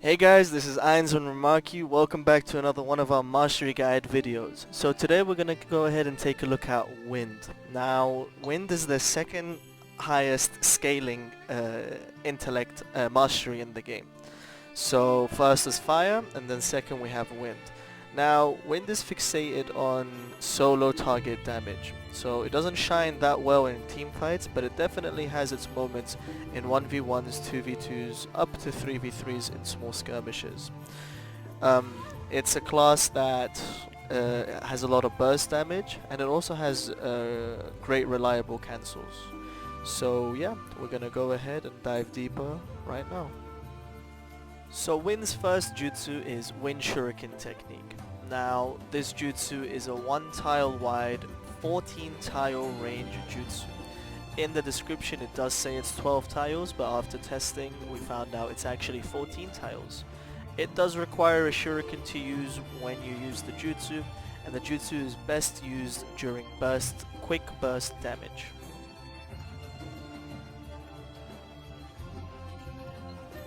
Hey guys, this is Ainz Ooal Gown. Welcome back to another one of our Mastery Guide videos. So today we're going to go ahead and take a look at Wind. Now, Wind is the second highest scaling intellect mastery in the game. So first is Fire, and then second we have Wind. Now, Wind is fixated on solo target damage, so it doesn't shine that well in team fights, but it definitely has its moments in 1v1s, 2v2s, up to 3v3s in small skirmishes. It's a class that has a lot of burst damage, and it also has great reliable cancels. So yeah, we're gonna go ahead and dive deeper right now. So Wind's first jutsu is Wind Shuriken technique. Now this jutsu is a 1 tile wide, 14 tile range jutsu. In the description it does say it's 12 tiles, but after testing we found out it's actually 14 tiles. It does require a shuriken to use when you use the jutsu, and the jutsu is best used during quick burst damage.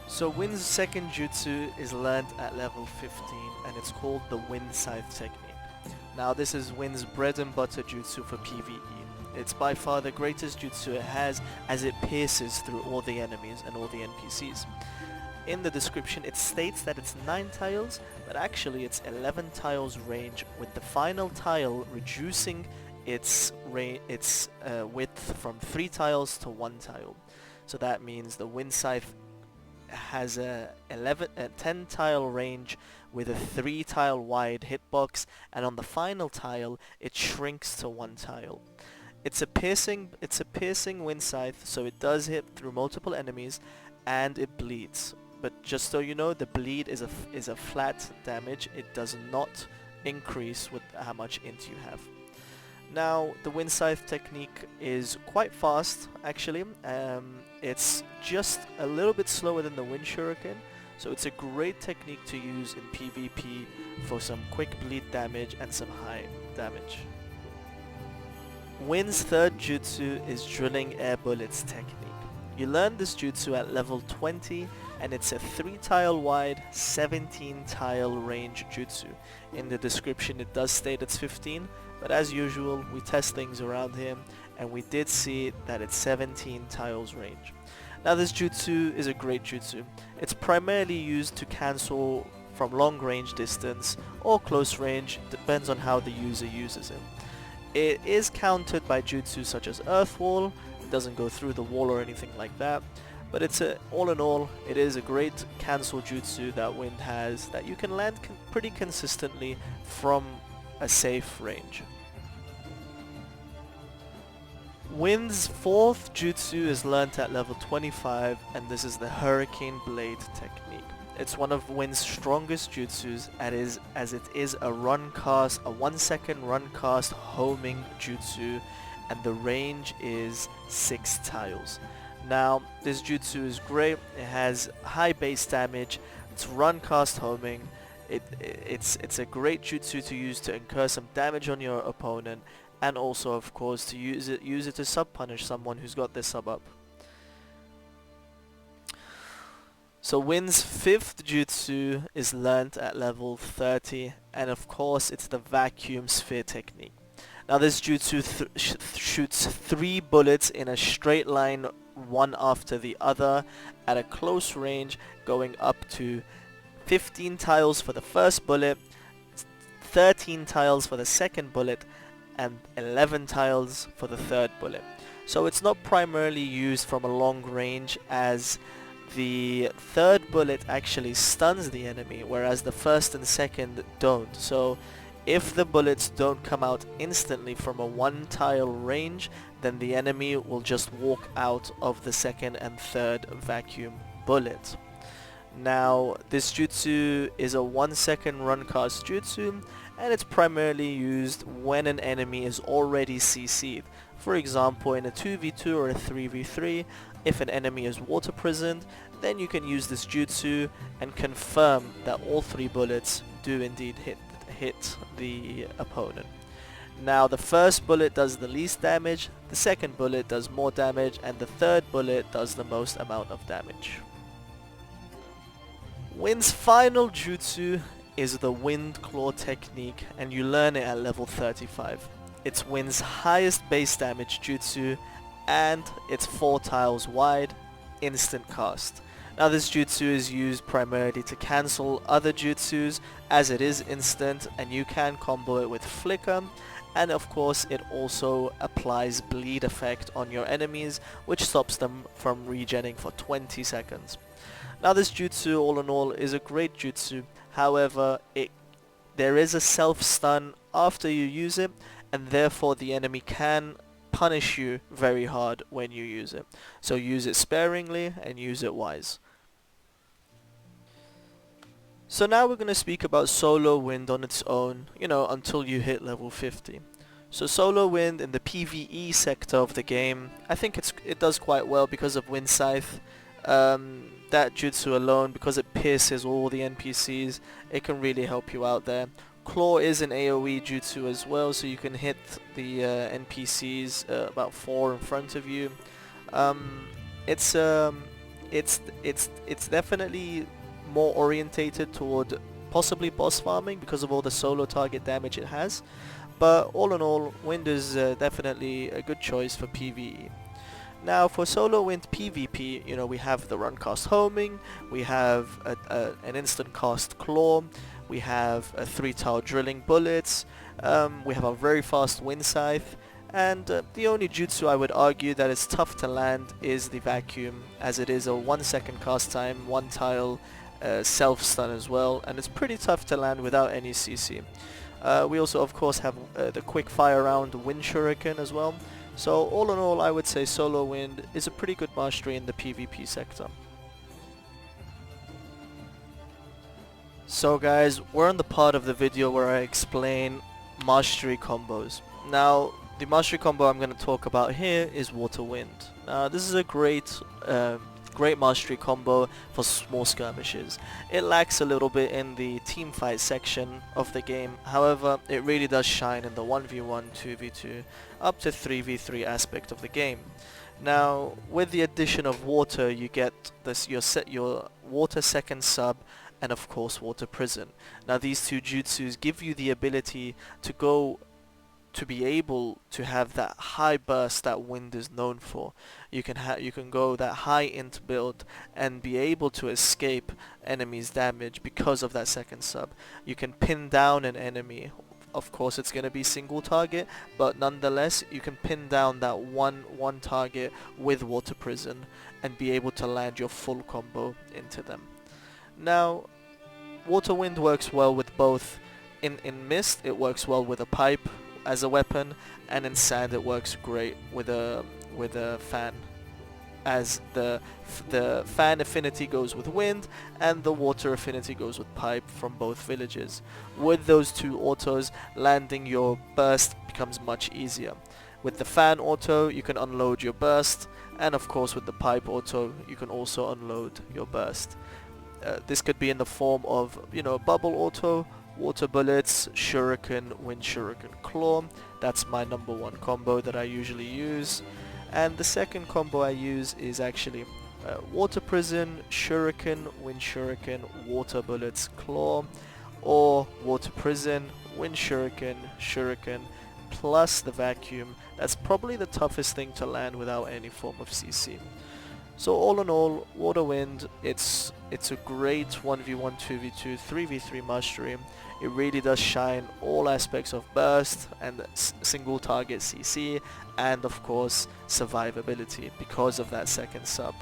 So Wind's second jutsu is learnt at level 15, and it's called the Wind Scythe technique. Now this is Wind's bread and butter jutsu for PvE. It's by far the greatest jutsu it has, as it pierces through all the enemies and all the NPCs. In the description it states that it's 9 tiles, but actually it's 11 tiles range, with the final tile reducing its width from 3 tiles to 1 tile. So that means the Wind Scythe has a 10 tile range with a 3 tile wide hitbox, and on the final tile it shrinks to 1 tile. It's a piercing Wind Scythe, so it does hit through multiple enemies and it bleeds. But just so you know, the bleed is a flat damage. It does not increase with how much int you have. Now the Wind Scythe technique is quite fast actually. It's just a little bit slower than the Wind Shuriken, so it's a great technique to use in PvP for some quick bleed damage and some high damage. Wind's third jutsu is Drilling Air Bullets technique. You learn this jutsu at level 20, and it's a 3 tile wide, 17 tile range jutsu. In the description it does state it's 15, but as usual we test things around here, and we did see that it's 17 tiles range. Now this jutsu is a great jutsu. It's primarily used to cancel from long range distance or close range, depends on how the user uses it. It is countered by jutsu such as Earth Wall. It doesn't go through the wall or anything like that, but all in all, it is a great cancel jutsu that Wind has that you can land pretty consistently from a safe range. Wind's fourth jutsu is learnt at level 25, and this is the Hurricane Blade technique. It's one of Wind's strongest jutsus, as it is a 1 second run cast homing jutsu, and the range is 6 tiles. Now this jutsu is great. It has high base damage, it's run cast homing. It's a great jutsu to use to incur some damage on your opponent, and also of course to use it to sub punish someone who's got their sub up. So Wind's fifth jutsu is learnt at level 30, and of course it's the Vacuum Sphere technique. Now this jutsu shoots 3 bullets in a straight line, one after the other, at a close range, going up to 15 tiles for the first bullet, 13 tiles for the second bullet, and 11 tiles for the third bullet. So it's not primarily used from a long range, as the third bullet actually stuns the enemy, whereas the first and second don't. So if the bullets don't come out instantly from a 1 tile range, then the enemy will just walk out of the second and third vacuum bullet. Now this jutsu is a 1 second run cast jutsu, and it's primarily used when an enemy is already CC'd. For example, in a 2v2 or a 3v3, if an enemy is water prisoned, then you can use this jutsu and confirm that all 3 bullets do indeed hit the opponent. Now the first bullet does the least damage, the second bullet does more damage, and the third bullet does the most amount of damage. Wind's final jutsu is the Wind Claw technique, and you learn it at level 35. It's Wind's highest base damage jutsu, and it's 4 tiles wide, instant cast. Now this jutsu is used primarily to cancel other jutsus, as it is instant and you can combo it with flicker, and of course it also applies bleed effect on your enemies, which stops them from regenning for 20 seconds. Now this jutsu all in all is a great jutsu, however there is a self stun after you use it, and therefore the enemy can punish you very hard when you use it. So use it sparingly and use it wise. So now we're going to speak about Solo Wind on its own, until you hit level 50. So Solo Wind in the PvE sector of the game, I think it does quite well because of Wind Scythe. That jutsu alone, because it pierces all the NPCs, it can really help you out there. Claw is an AoE jutsu as well, so you can hit the NPCs about 4 in front of you. It's definitely more orientated toward possibly boss farming because of all the solo target damage it has, but all in all, Wind is definitely a good choice for PvE. Now for Solo Wind PvP, we have the run cast homing, we have an instant cast claw, we have a 3-tile drilling bullets, we have a very fast Wind Scythe, and the only jutsu I would argue that is tough to land is the vacuum, as it is a 1-second cast time, 1-tile self stun as well, and it's pretty tough to land without any CC. We also of course have the quick fire round Wind Shuriken as well. So all in all, I would say Solo Wind is a pretty good mastery in the PvP sector. So guys, we're on the part of the video where I explain mastery combos. Now, the mastery combo I'm going to talk about here is Water Wind. Now, this is a great mastery combo for small skirmishes. It lacks a little bit in the team fight section of the game, however it really does shine in the 1v1, 2v2, up to 3v3 aspect of the game. Now with the addition of water you get your water second sub and of course water prison. Now these two jutsus give you the ability to be able to have that high burst that Wind is known for. You can go that high int build and be able to escape enemies' damage because of that second sub. You can pin down an enemy. Of course it's going to be single target, but nonetheless you can pin down that one target with water prison and be able to land your full combo into them. Now Water Wind works well with both. In Mist it works well with a pipe as a weapon, and in Sand it works great with a fan, as the fan affinity goes with Wind and the water affinity goes with pipe from both villages. With those two autos, landing your burst becomes much easier. With the fan auto you can unload your burst, and of course with the pipe auto you can also unload your burst. This could be in the form of bubble auto, water bullets, shuriken, Wind Shuriken claw. That's my number one combo that I usually use. And the second combo I use is actually water prison, shuriken, Wind Shuriken, water bullets, claw, or water prison, Wind Shuriken, shuriken, plus the vacuum. That's probably the toughest thing to land without any form of CC. So all in all, Water Wind, it's a great 1v1, 2v2, 3v3 mastery. It really does shine all aspects of burst and single target CC, and of course survivability because of that second sub.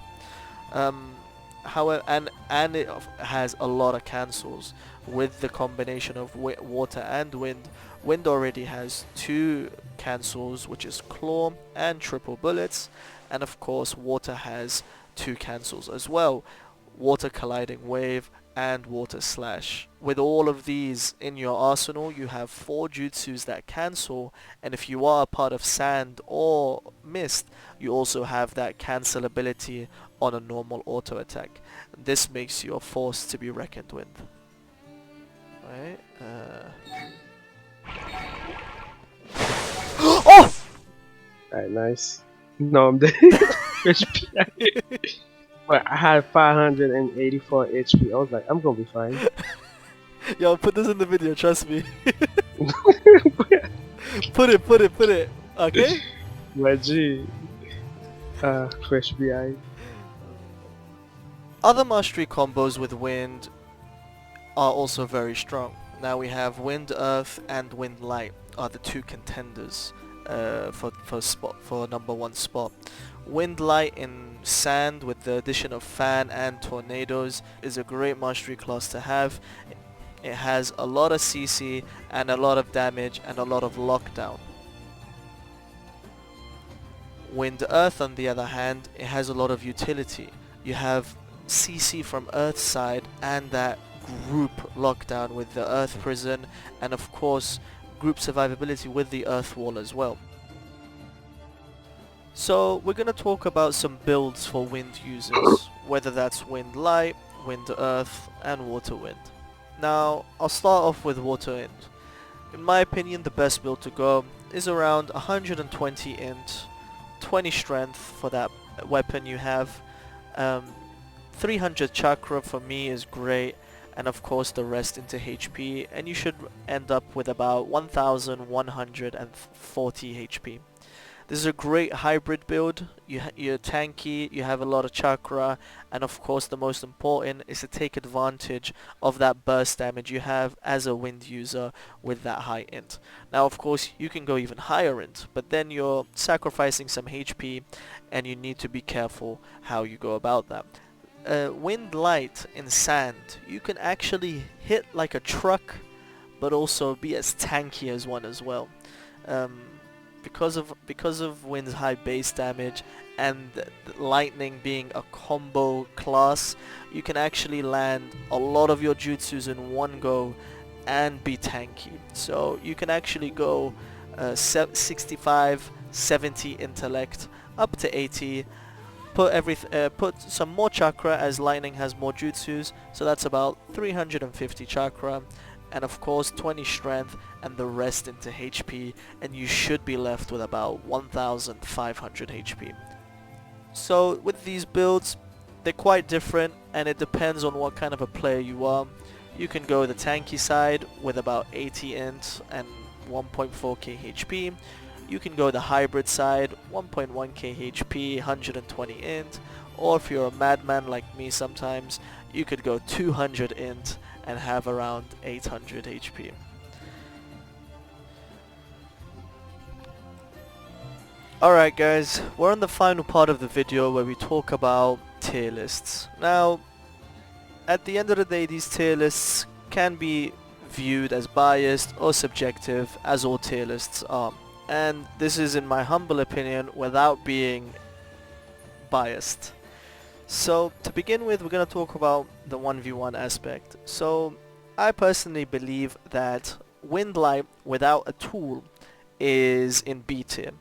However, and it has a lot of cancels with the combination of water and wind. Wind already has 2 cancels, which is claw and triple bullets, and of course water has 2 cancels as well, water colliding wave and water slash. With all of these in your arsenal you have 4 jutsus that cancel, and if you are a part of Sand or Mist you also have that cancel ability on a normal auto attack. This makes you a force to be reckoned with. Right? Oh! Alright, nice. No, I'm dead. But I had 584 HP. I was like, I'm gonna be fine. Yo, put this in the video, trust me. Put it. Okay? But gee, fresh BI. Other mastery combos with wind are also very strong. Now we have wind earth and wind light are the two contenders for number one spot. Wind light in sand with the addition of fan and tornadoes is a great mastery class to have. It has a lot of CC and a lot of damage and a lot of lockdown. Wind Earth on the other hand, it has a lot of utility. You have CC from Earth's side and that group lockdown with the Earth Prison and of course group survivability with the Earth Wall as well. So we're going to talk about some builds for wind users, whether that's Wind Light, Wind Earth and Water Wind. Now I'll start off with Water Wind. In my opinion the best build to go is around 120 int, 20 strength for that weapon you have, 300 chakra for me is great, and of course the rest into HP, and you should end up with about 1140 HP. This is a great hybrid build. You're tanky, you have a lot of chakra, and of course the most important is to take advantage of that burst damage you have as a wind user with that high int. Now of course you can go even higher int, but then you're sacrificing some HP and you need to be careful how you go about that. Wind light in sand, you can actually hit like a truck but also be as tanky as one as well. Because of wind's high base damage and the lightning being a combo class, you can actually land a lot of your jutsus in one go and be tanky. So you can actually go 65, 70 intellect up to 80. Put some more chakra as lightning has more jutsus, so that's about 350 chakra, and of course 20 strength and the rest into HP, and you should be left with about 1500 HP. So with these builds, they're quite different and it depends on what kind of a player you are. You can go the tanky side with about 80 int and 1.4k HP. You can go the hybrid side, 1.1k HP, 120 int, or if you're a madman like me sometimes, you could go 200 int and have around 800 HP. Alright guys, we're on the final part of the video where we talk about tier lists. Now, at the end of the day, these tier lists can be viewed as biased or subjective, as all tier lists are. And this is in my humble opinion without being biased. So to begin with, we're going to talk about the 1v1 aspect. So I personally believe that Wind Light without a tool is in B tier.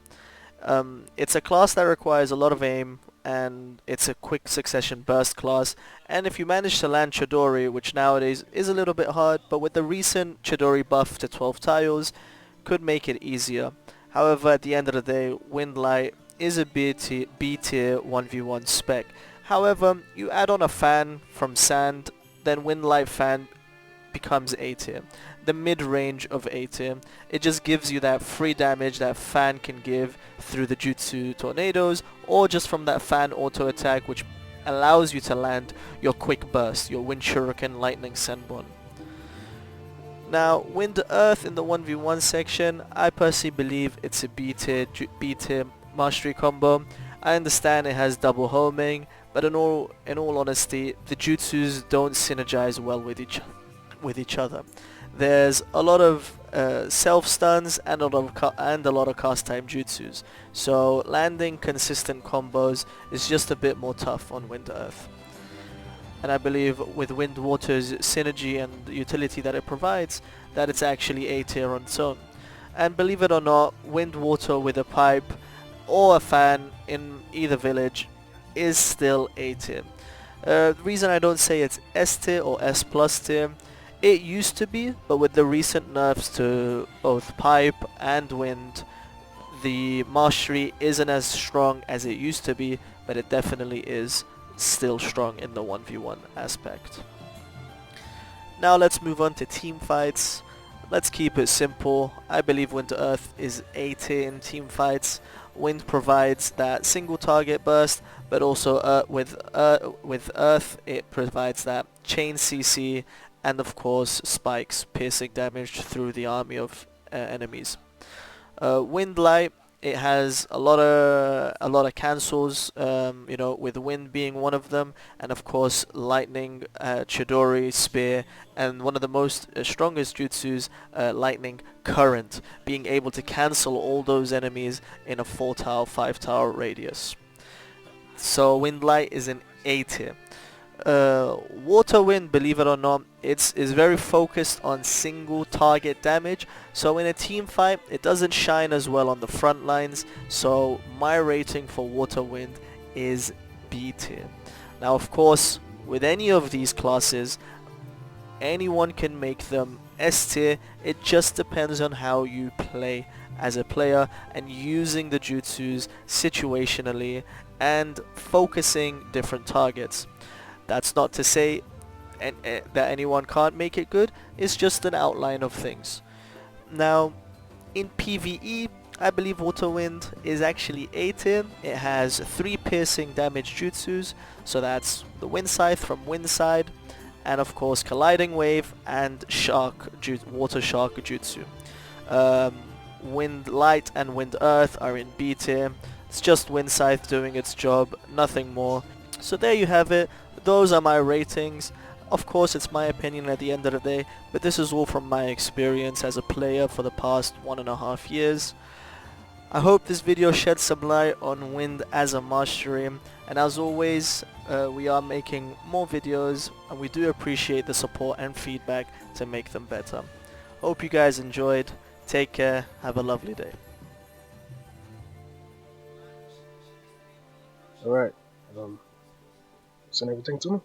It's a class that requires a lot of aim and it's a quick succession burst class, and if you manage to land Chidori, which nowadays is a little bit hard, but with the recent Chidori buff to 12 tiles could make it easier. However, at the end of the day, Wind Light is a B tier 1v1 spec. However, you add on a fan from Sand, then Wind Light fan becomes A tier. The mid-range of A tier. It just gives you that free damage that fan can give through the Jutsu tornadoes, or just from that fan auto attack, which allows you to land your quick burst, your Wind Shuriken Lightning Senbon. Now, Wind Earth in the 1v1 section, I personally believe it's a B tier mastery combo. I understand it has double homing, but in all honesty, the jutsus don't synergize well with each other. There's a lot of self stuns and a lot of cast time jutsus, so landing consistent combos is just a bit more tough on Wind Earth. And I believe with Wind Water's synergy and the utility that it provides, that it's actually A tier on its own. And believe it or not, Wind Water with a pipe or a fan in either village is still A tier. The reason I don't say it's S tier or S plus tier, it used to be, but with the recent nerfs to both pipe and wind, the mastery isn't as strong as it used to be, but it definitely is still strong in the 1v1 aspect. Now let's move on to team fights. Let's keep it simple. I believe Wind to Earth is A tier in team fights. Wind provides that single target burst, but also with Earth it provides that chain CC and of course spikes, piercing damage through the army of enemies. Wind Light, it has a lot of cancels, you know, with wind being one of them, and of course lightning, Chidori, spear, and one of the most strongest jutsus, lightning current, being able to cancel all those enemies in a 4 tower, 5 tower radius. So Wind Light is an A tier. Water Wind, believe it or not, is very focused on single target damage, so in a team fight it doesn't shine as well on the front lines, so my rating for Water Wind is B tier. Now of course, with any of these classes, anyone can make them S tier, it just depends on how you play as a player and using the jutsus situationally and focusing different targets. That's not to say that anyone can't make it good, it's just an outline of things. Now, in PvE, I believe Water Wind is actually A tier. It has 3 piercing damage jutsus, so that's the Wind Scythe from Wind Side, and of course Colliding Wave and Water Shark jutsu. Wind Light and Wind Earth are in B tier. It's just Wind Scythe doing its job, nothing more. So there you have it. Those are my ratings. Of course it's my opinion at the end of the day, but this is all from my experience as a player for the past 1.5 years. I hope this video sheds some light on Wind as a mastery, and as always we are making more videos and we do appreciate the support and feedback to make them better. Hope you guys enjoyed. Take care, have a lovely day. Alright. Send everything to me.